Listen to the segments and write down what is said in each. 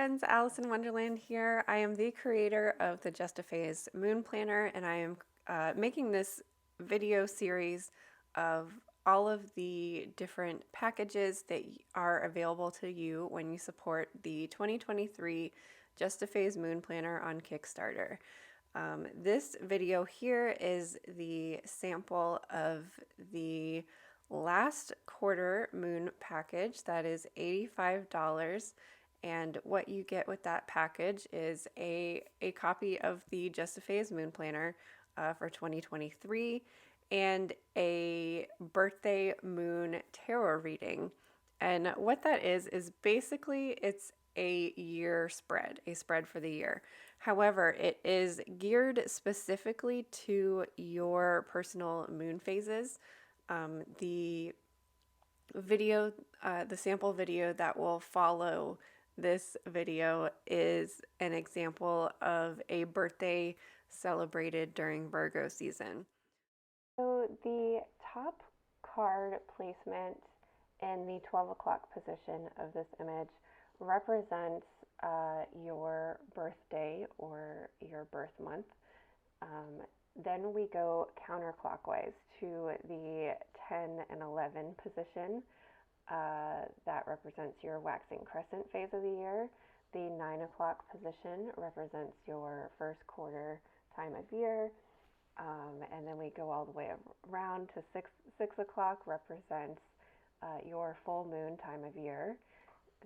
friends, Alice in Wonderland here. I am the creator of the Just a Phase Moon Planner, and I am making this video series of all of the different packages that are available to you when you support the 2023 Just a Phase Moon Planner on Kickstarter. This video here is the sample of the last quarter moon package. That is $85, and what you get with that package is a copy of the Just a Phase Moon Planner for 2023 and a birthday moon tarot reading. And what that is basically it's a year spread, a spread for the year. However, it is geared specifically to your personal moon phases. The video, the sample video that will follow this video is an example of a birthday celebrated during Virgo season. So the top card placement in the 12 o'clock position of this image represents your birthday or your birth month. Then we go counterclockwise to the 10 and 11 position. That represents your waxing crescent phase of the year. The 9 o'clock position represents your first quarter time of year. And then we go all the way around to 6 o'clock represents your full moon time of year.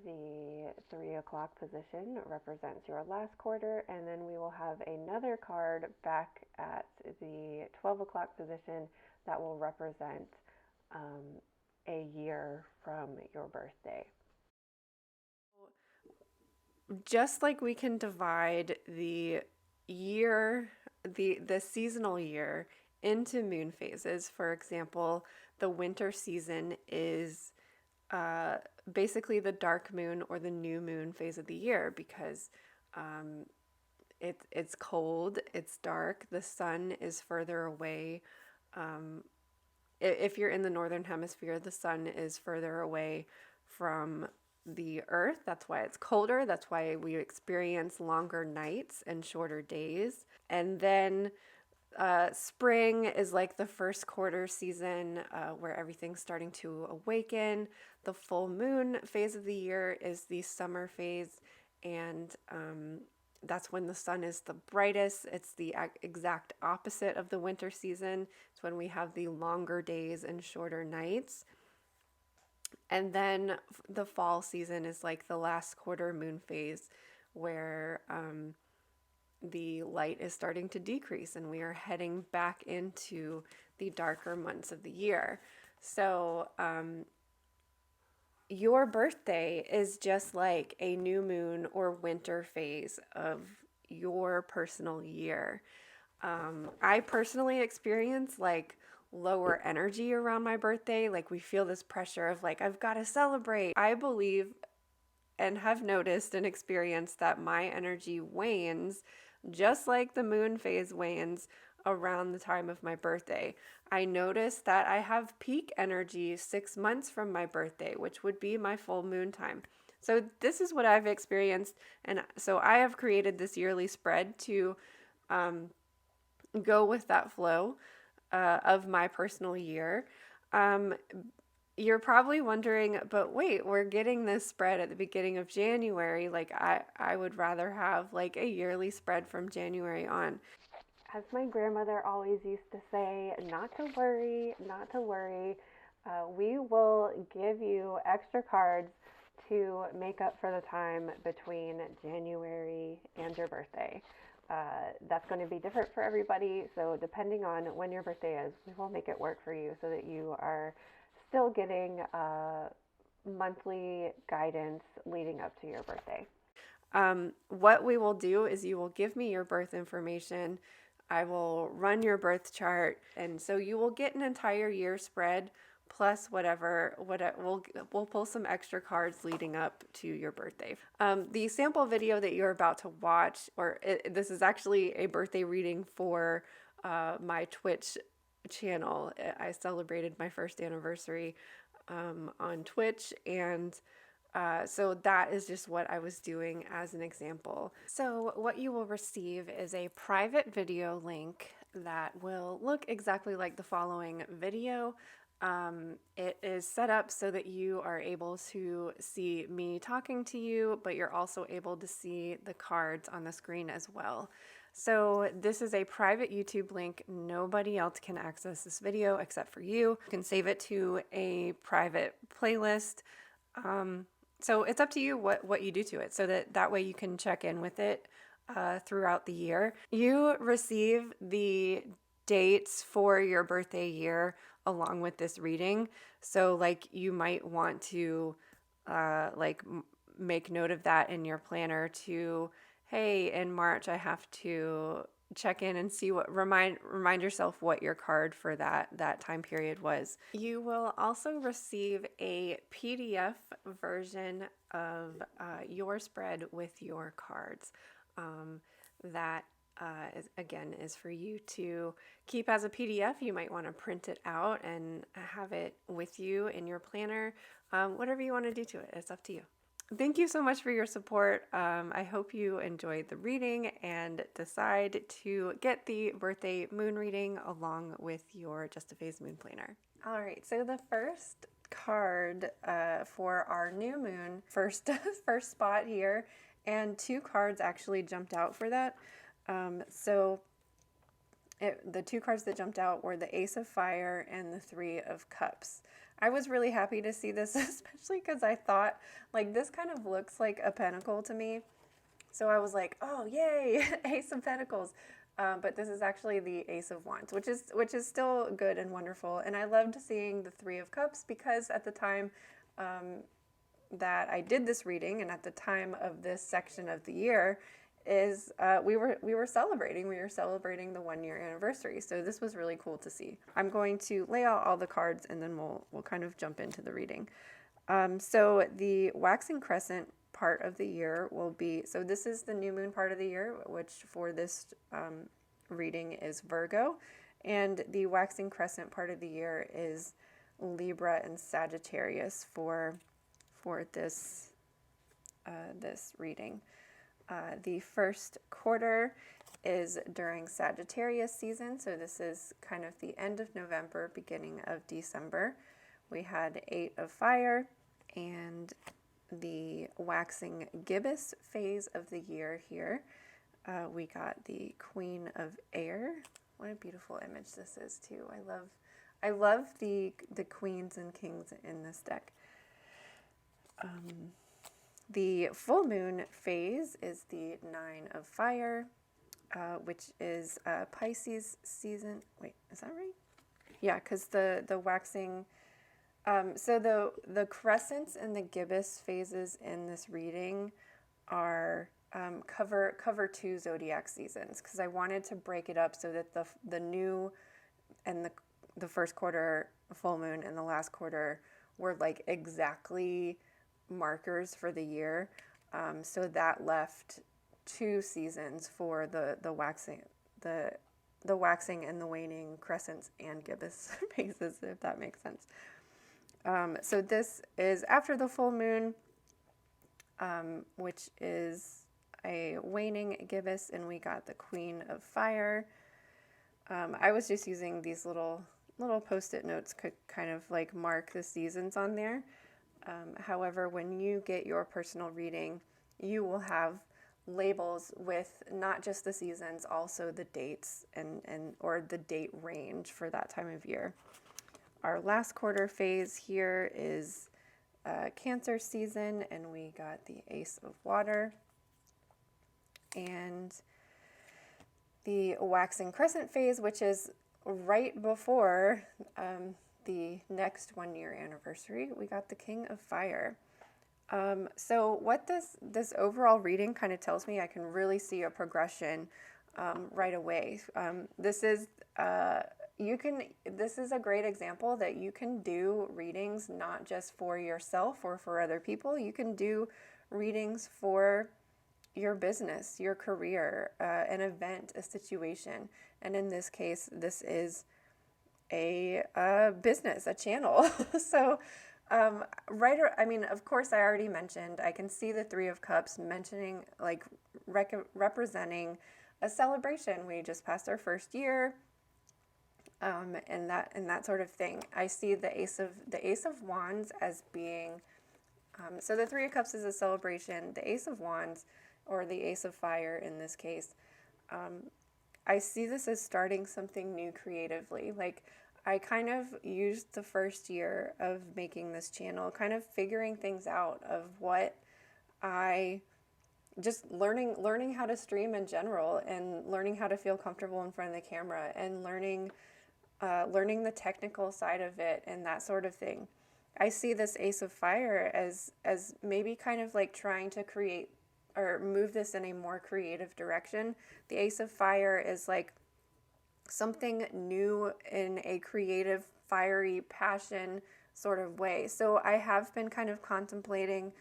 The 3 o'clock position represents your last quarter, and then we will have another card back at the 12 o'clock position that will represent a year from your birthday. Just like we can divide the year, the seasonal year into moon phases. For example, the winter season is basically the dark moon or the new moon phase of the year because it's cold, it's dark, the sun is further away. If you're in the northern hemisphere, the sun is further away from the earth. That's why it's colder. That's why we experience longer nights and shorter days. And then spring is like the first quarter season where everything's starting to awaken. The full moon phase of the year is the summer phase, and that's when the sun is the brightest. It's the exact opposite of the winter season. It's when we have the longer days and shorter nights. And then the fall season is like the last quarter moon phase where the light is starting to decrease and we are heading back into the darker months of the year. So your birthday is just like a new moon or winter phase of your personal year. I personally experience like lower energy around my birthday. Like we feel this pressure of like, I've got to celebrate. I believe and have noticed and experienced that my energy wanes just like the moon phase wanes around the time of my birthday. I notice that I have peak energy 6 months from my birthday, which would be my full moon time. So this is what I've experienced, and so I have created this yearly spread to go with that flow of my personal year. You're probably wondering, but wait, we're getting this spread at the beginning of January. Like I would rather have like a yearly spread from January on. As my grandmother always used to say, not to worry, not to worry. We will give you extra cards to make up for the time between January and your birthday. That's going to be different for everybody, so depending on when your birthday is, we will make it work for you so that you are still getting monthly guidance leading up to your birthday. What we will do is you will give me your birth information. I will run your birth chart, and so you will get an entire year spread plus whatever we'll pull some extra cards leading up to your birthday. The sample video that you're about to watch, this is actually a birthday reading for my Twitch channel. I celebrated my first anniversary on Twitch, and So that is just what I was doing as an example. So what you will receive is a private video link that will look exactly like the following video. It is set up so that you are able to see me talking to you, but you're also able to see the cards on the screen as well. So this is a private YouTube link. Nobody else can access this video except for you. You can save it to a private playlist. So it's up to you what you do to it, so that way you can check in with it throughout the year. You receive the dates for your birthday year along with this reading. So like you might want to make note of that in your planner to, hey, in March I have to check in and see remind yourself what your card for that time period was. You will also receive a PDF version of your spread with your cards. That is for you to keep as a PDF. You might want to print it out and have it with you in your planner. Whatever you want to do to it, it's up to you. Thank you so much for your support. I hope you enjoyed the reading and decide to get the birthday moon reading along with your Just a Phase moon planner. All right, so the first card for our new moon, first spot here, and 2 cards actually jumped out for that. The 2 cards that jumped out were the Ace of Fire and the 3 of Cups. I was really happy to see this, especially because I thought, like, this kind of looks like a pentacle to me. So I was like, oh, yay, Ace of Pentacles. But this is actually the Ace of Wands, which is still good and wonderful. And I loved seeing the 3 of Cups because at the time that I did this reading and at the time of this section of the year, we were celebrating the 1-year anniversary. So this was really cool to see. I'm going to lay out all the cards and then we'll kind of jump into the reading. So the waxing crescent part of the year will be, so this is the new moon part of the year, which for this reading is Virgo, and the waxing crescent part of the year is Libra and Sagittarius for this reading. The first quarter is during Sagittarius season, so this is kind of the end of November, beginning of December. We had 8 of Fire and the waxing Gibbous phase of the year here. We got the Queen of Air. What a beautiful image this is too. I love the queens and kings in this deck. The full moon phase is the 9 of Fire, which is Pisces season. Wait, is that right? Yeah, because the waxing, so the crescents and the gibbous phases in this reading are cover 2 zodiac seasons, because I wanted to break it up so that the new and the first quarter full moon and the last quarter were like exactly markers for the year. So that left 2 seasons for the waxing, the waxing and the waning crescents and gibbous phases, if that makes sense. So this is after the full moon, which is a waning gibbous, and we got the Queen of Fire. I was just using these little post-it notes could kind of like mark the seasons on there. However, when you get your personal reading, you will have labels with not just the seasons, also the dates and or the date range for that time of year. Our last quarter phase here is Cancer season, and we got the Ace of Water and the waxing crescent phase, which is right before the next 1-year anniversary. We got the King of Fire. So what this overall reading kind of tells me, I can really see a progression right away. This is a great example that you can do readings not just for yourself or for other people. You can do readings for your business, your career, an event, a situation. And in this case, this is a business, a channel. So I mean, of course, I already mentioned, I can see the Three of Cups mentioning, like, representing a celebration. We just passed our first year, and that sort of thing. I see the Ace of Wands as being, so the Three of Cups is a celebration. The Ace of Wands, or the Ace of Fire in this case, I see this as starting something new creatively. Like, I kind of used the first year of making this channel, kind of figuring things out of what I just learning how to stream in general, and learning how to feel comfortable in front of the camera, and learning the technical side of it and that sort of thing. I see this Ace of Fire as maybe kind of like trying to create or move this in a more creative direction. The Ace of Fire is like something new in a creative, fiery passion sort of way. So I have been kind of contemplating,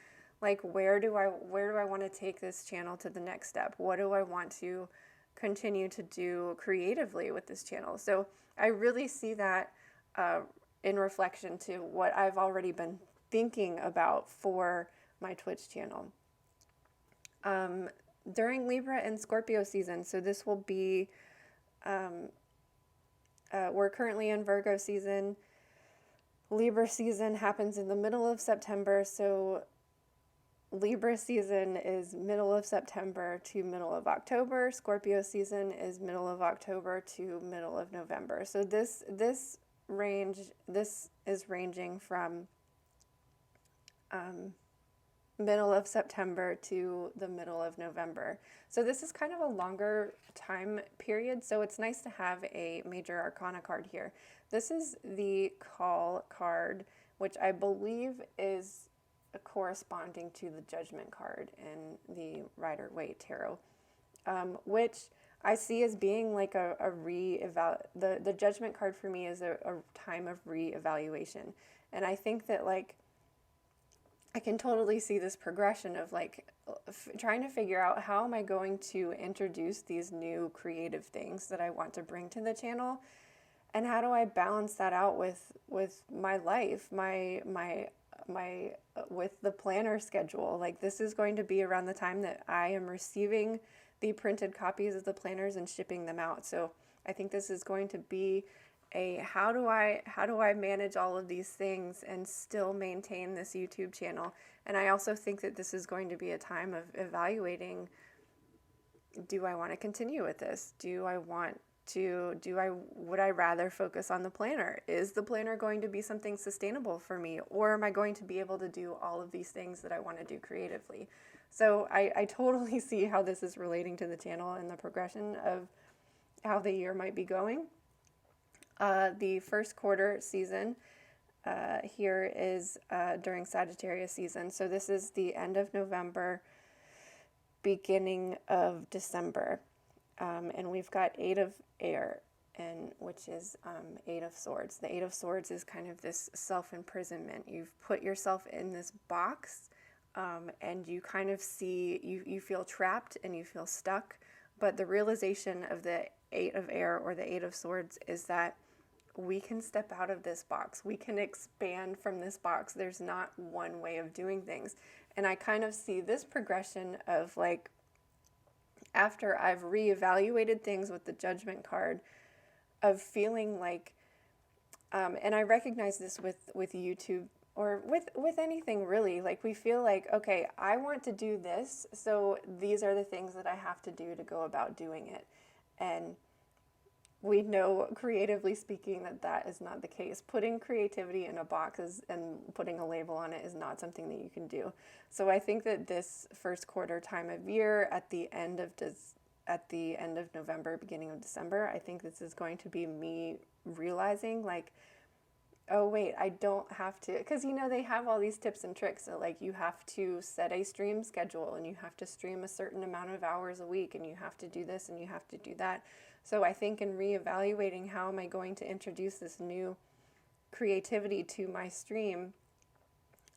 like, where do I want to take this channel to the next step? What do I want to continue to do creatively with this channel? So I really see that in reflection to what I've already been thinking about for my Twitch channel. During Libra and Scorpio season, so this will be, we're currently in Virgo season. Libra season happens in the middle of September, so Libra season is middle of September to middle of October. Scorpio season is middle of October to middle of November. So this is ranging from middle of September to the middle of November. So this is kind of a longer time period, so it's nice to have a major arcana card here. This is the Call card, which I believe is corresponding to the Judgment card in the Rider-Waite Tarot, which I see as being like the Judgment card for me is a time of re-evaluation. And I think that, like, I can totally see this progression of, like, trying to figure out how am I going to introduce these new creative things that I want to bring to the channel, and how do I balance that out with my life, my with the planner schedule. Like, this is going to be around the time that I am receiving the printed copies of the planners and shipping them out. So I think this is going to be a how do I manage all of these things and still maintain this YouTube channel. And I also think that this is going to be a time of evaluating, do I want to continue with this? Would I rather focus on the planner? Is the planner going to be something sustainable for me? Or am I going to be able to do all of these things that I want to do creatively? So I totally see how this is relating to the channel and the progression of how the year might be going. The first quarter season here is during Sagittarius season. So this is the end of November, beginning of December. And we've got Eight of Air, which is Eight of Swords. The Eight of Swords is kind of this self-imprisonment. You've put yourself in this box, and you kind of you feel trapped and you feel stuck. But the realization of the Eight of Air, or the Eight of Swords, is that we can step out of this box. We can expand from this box. There's not one way of doing things. And I kind of see this progression of, like, after I've reevaluated things with the Judgment card, of feeling like, and I recognize this with YouTube, or with anything really, like, we feel like, okay, I want to do this, so these are the things that I have to do to go about doing it. And we know, creatively speaking, that is not the case. Putting creativity in a box and putting a label on it is not something that you can do. So I think that this first quarter time of year, at the end of November, beginning of December, I think this is going to be me realizing, like, oh wait, I don't have to, because they have all these tips and tricks. So, like, you have to set a stream schedule, and you have to stream a certain amount of hours a week, and you have to do this and you have to do that. So I think in reevaluating how am I going to introduce this new creativity to my stream,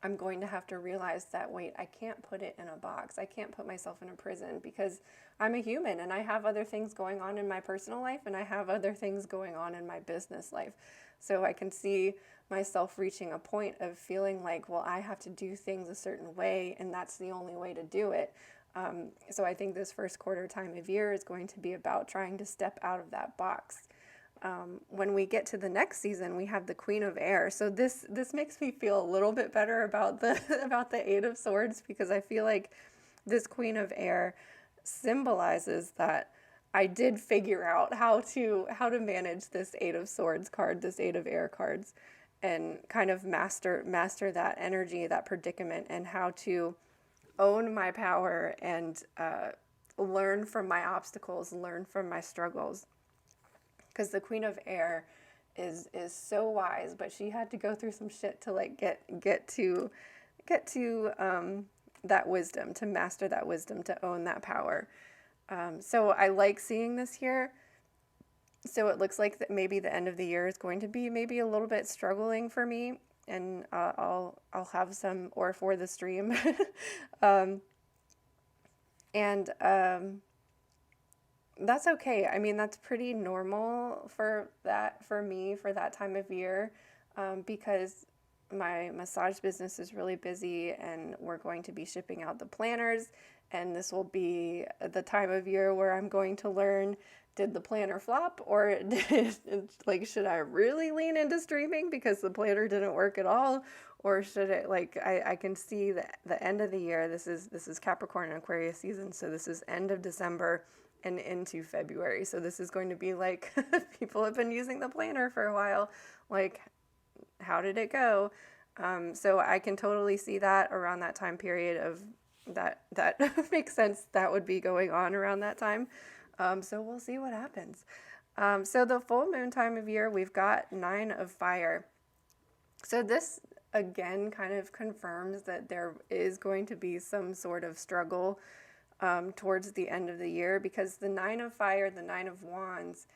I'm going to have to realize that, wait, I can't put it in a box. I can't put myself in a prison because I'm a human and I have other things going on in my personal life and I have other things going on in my business life. So I can see myself reaching a point of feeling like, well, I have to do things a certain way and that's the only way to do it. So I think this first quarter time of year is going to be about trying to step out of that box. When we get to the next season, we have the Queen of Air. So this makes me feel a little bit better about the about the Eight of Swords, because I feel like this Queen of Air symbolizes that I did figure out how to manage this Eight of Swords card, this Eight of Air cards, and kind of master that energy, that predicament, and how to own my power and learn from my obstacles, learn from my struggles. Because the Queen of Air is so wise, but she had to go through some shit to like get to that wisdom, to master that wisdom, to own that power. So I like seeing this here. So it looks like that maybe the end of the year is going to be maybe a little bit struggling for me, and I'll have some ore for the stream, and that's okay. I mean, that's pretty normal for me for that time of year, because my massage business is really busy and we're going to be shipping out the planners, and this will be the time of year where I'm going to learn, did the planner flop, or like, should I really lean into streaming because the planner didn't work at all? Or should it, like, I can see the end of the year. This is Capricorn and Aquarius season, so this is end of December and into February. So this is going to be like, people have been using the planner for a while. Like, how did it go? So I can totally see that around that time period of that makes sense. That would be going on around that time. So we'll see what happens. So the full moon time of year, we've got 9 of Fire. So this again kind of confirms that there is going to be some sort of struggle towards the end of the year, because the 9 of Fire, the 9 of Wands,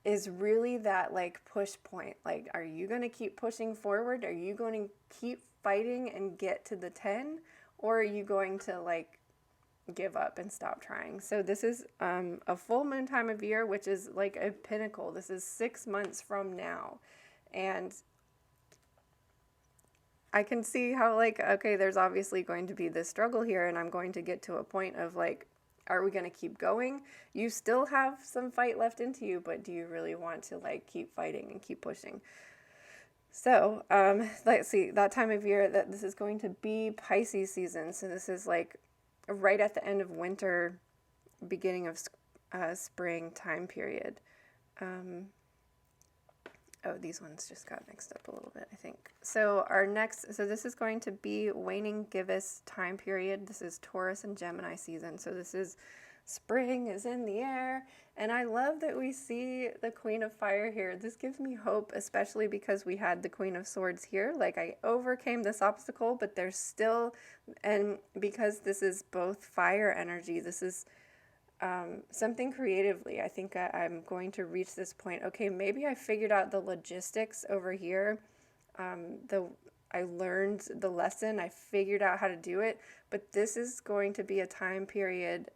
is really that like push point. Like, are you going to keep pushing forward? Are you going to keep fighting and get to the 10? Or are you going to like give up and stop trying? So this is a full moon time of year, which is like a pinnacle. This is 6 months from now. And I can see how, like, okay, there's obviously going to be this struggle here, and I'm going to get to a point of like, are we going to keep going? You still have some fight left into you, but do you really want to like keep fighting and keep pushing? So let's see, that time of year, that this is going to be Pisces season. So this is like right at the end of winter, beginning of spring time period. Oh, these ones just got mixed up a little bit, I think. So so this is going to be Waning Gibbous time period. This is Taurus and Gemini season. So this is spring is in the air. And I love that we see the Queen of Fire here. This gives me hope, especially because we had the Queen of Swords here. Like, I overcame this obstacle, but there's still, and because this is both fire energy, this is something creatively. I think I'm going to reach this point. Okay, maybe I figured out the logistics over here. I learned the lesson. I figured out how to do it. But this is going to be a time period,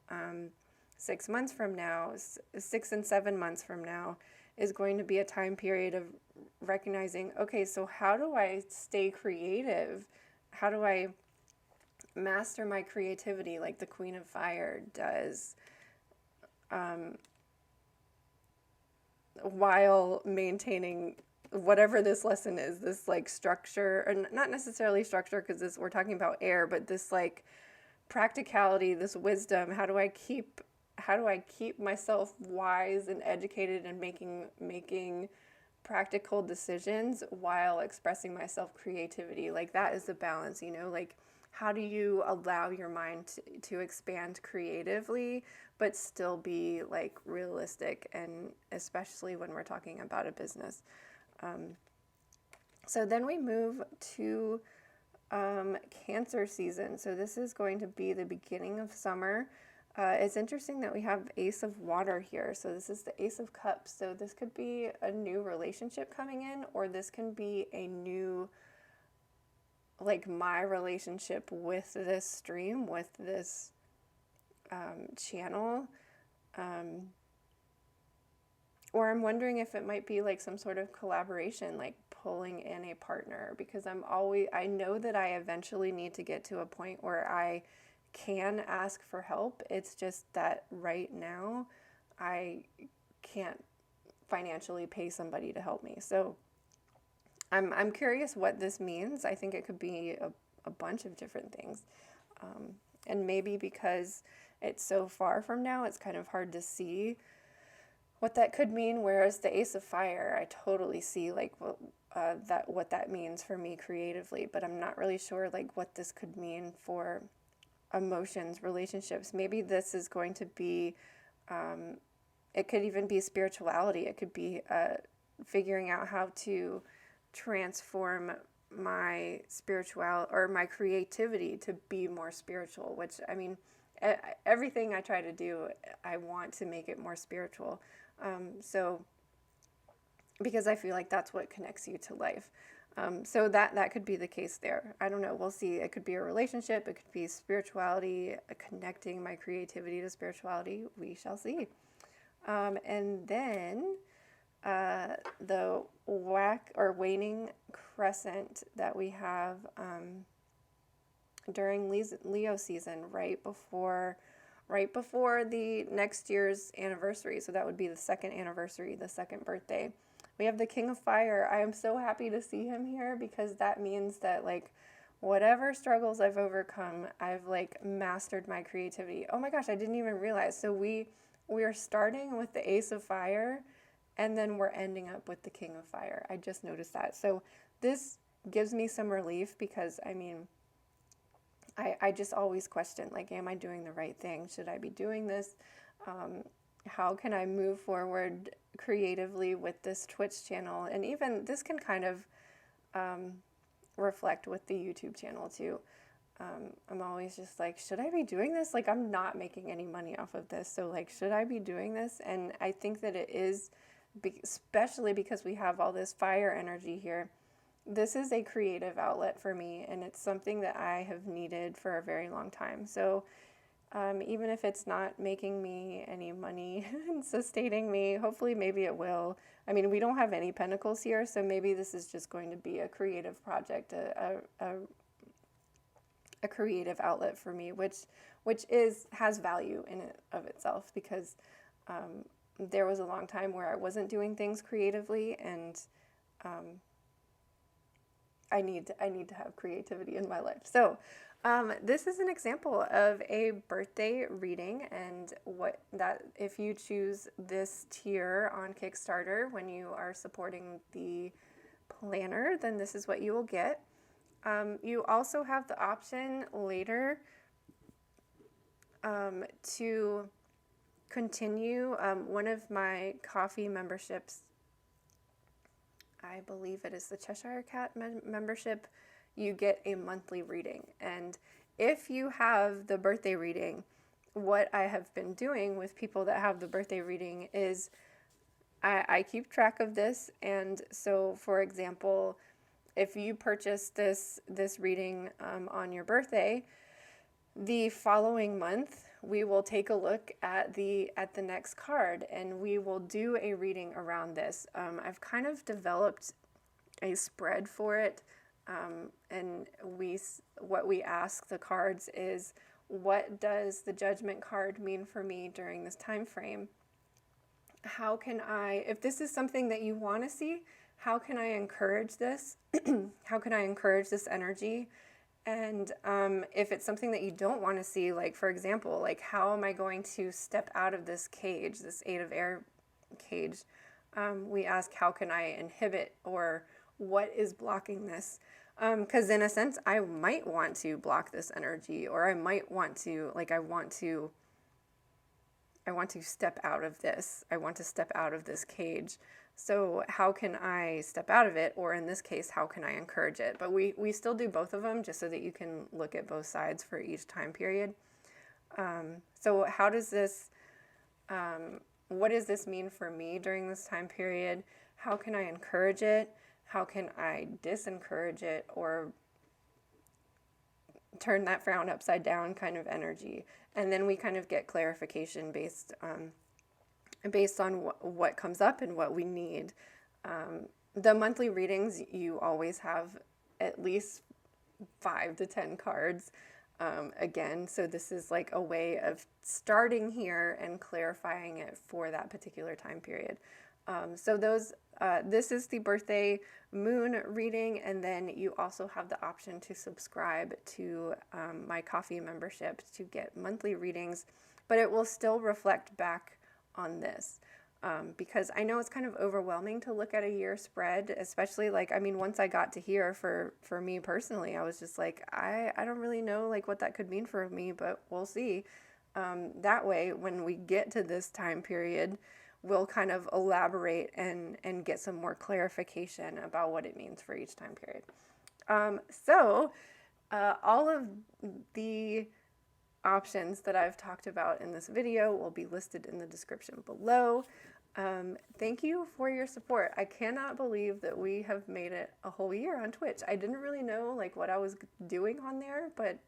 6 months from now, 6 and 7 months from now, is going to be a time period of recognizing, okay, so how do I stay creative? How do I master my creativity like the Queen of Fire does? While maintaining whatever this lesson is, this like structure, or not necessarily structure, because we're talking about air, but this like practicality, this wisdom. How do I keep myself wise and educated and making practical decisions while expressing myself creativity? Like, that is the balance, like, how do you allow your mind to expand creatively, but still be like realistic, and especially when we're talking about a business. So then we move to Cancer season. So this is going to be the beginning of summer. It's interesting that we have Ace of Water here. So this is the Ace of Cups. So this could be a new relationship coming in, or this can be a new like my relationship with this stream, with this channel. Or I'm wondering if it might be like some sort of collaboration, like pulling in a partner, because I know that I eventually need to get to a point where I can ask for help. It's just that right now I can't financially pay somebody to help me. So I'm curious what this means. I think it could be a bunch of different things. And maybe because it's so far from now, it's kind of hard to see what that could mean. Whereas the Ace of Fire, I totally see like what that means for me creatively, but I'm not really sure like what this could mean for emotions, relationships. Maybe this is going to be, it could even be spirituality. It could be figuring out how to transform my spiritual or my creativity to be more spiritual, which I mean, everything I try to do, I want to make it more spiritual. So because I feel like that's what connects you to life. So that could be the case there. I don't know. We'll see. It could be a relationship. It could be spirituality, connecting my creativity to spirituality. We shall see. And then the waning crescent that we have during Leo season, right before the next year's anniversary. So that would be the second anniversary, the second birthday. We have the King of Fire. I am so happy to see him here, because that means that like whatever struggles I've overcome, I've like mastered my creativity. Oh my gosh, I didn't even realize. So we are starting with the Ace of Fire, and then we're ending up with the King of Fire. I just noticed that. So this gives me some relief, because I mean, I just always question, like, am I doing the right thing? Should I be doing this? How can I move forward creatively with this Twitch channel? And even this can kind of reflect with the YouTube channel too. I'm always just like, should I be doing this? Like, I'm not making any money off of this. So like, should I be doing this? And I think that it is, especially because we have all this fire energy here. This is a creative outlet for me, and it's something that I have needed for a very long time. So even if it's not making me any money and sustaining me, hopefully maybe it will. I mean, we don't have any pentacles here, so maybe this is just going to be a creative project, a creative outlet for me, which has value in it of itself, because there was a long time where I wasn't doing things creatively, and I need to have creativity in my life. So this is an example of a birthday reading, and what that if you choose this tier on Kickstarter when you are supporting the planner, then this is what you will get. You also have the option later to continue one of my coffee memberships. I believe it is the Cheshire Cat membership. You get a monthly reading. And if you have the birthday reading, what I have been doing with people that have the birthday reading is I keep track of this. And so, for example, if you purchase this reading on your birthday, the following month we will take a look at the next card, and we will do a reading around this. I've kind of developed a spread for it, and what we ask the cards is, what does the Judgment card mean for me during this time frame? How can I, if this is something that you want to see, how can I encourage this? How can I encourage this energy? And if it's something that you don't want to see, like, for example, like, how am I going to step out of this cage, this 8 of Air cage? We ask, how can I inhibit, or what is blocking this? Because in a sense, I might want to block this energy, or I might want to, like, I want to step out of this. I want to step out of this cage. So how can I step out of it? Or in this case, how can I encourage it? But we still do both of them, just so that you can look at both sides for each time period. So how does this, what does this mean for me during this time period? How can I encourage it? How can I disencourage it? Or turn that frown upside down kind of energy. And then we kind of get clarification based on what comes up and what we need. The monthly readings, you always have at least 5 to 10 cards. Again, so this is like a way of starting here and clarifying it for that particular time period. This is the birthday moon reading, and then you also have the option to subscribe to my coffee membership to get monthly readings, but it will still reflect back on this. Because I know it's kind of overwhelming to look at a year spread, especially like, I mean, once I got to here for me personally, I was just like, I don't really know like what that could mean for me, but we'll see. That way, when we get to this time period, we'll kind of elaborate and get some more clarification about what it means for each time period. All of the options that I've talked about in this video will be listed in the description below. Thank you for your support. I cannot believe that we have made it a whole year on Twitch. I didn't really know like what I was doing on there, but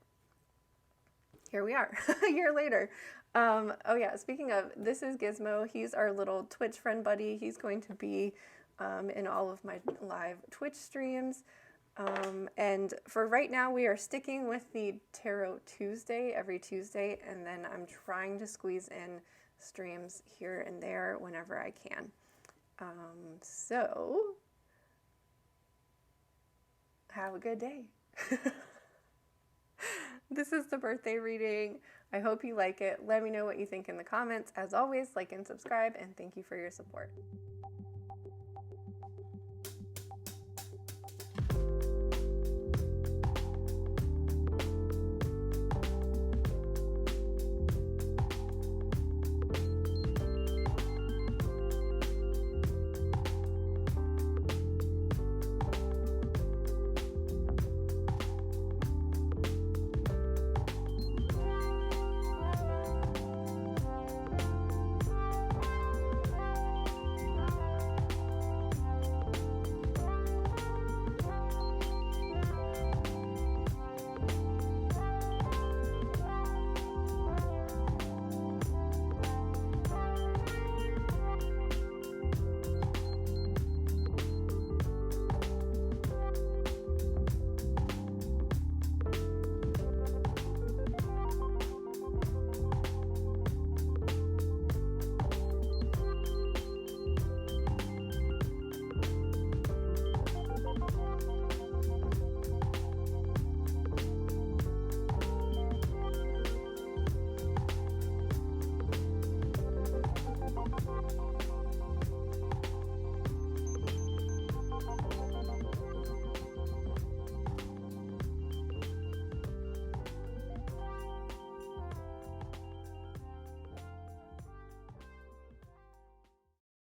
here we are a year later. Oh yeah, speaking of, this is Gizmo. He's our little Twitch friend buddy. He's going to be in all of my live Twitch streams. And for right now, we are sticking with the Tarot Tuesday every Tuesday, and then I'm trying to squeeze in streams here and there whenever I can. So, have a good day. This is the birthday reading. I hope you like it. Let me know what you think in the comments. As always, like and subscribe, and thank you for your support.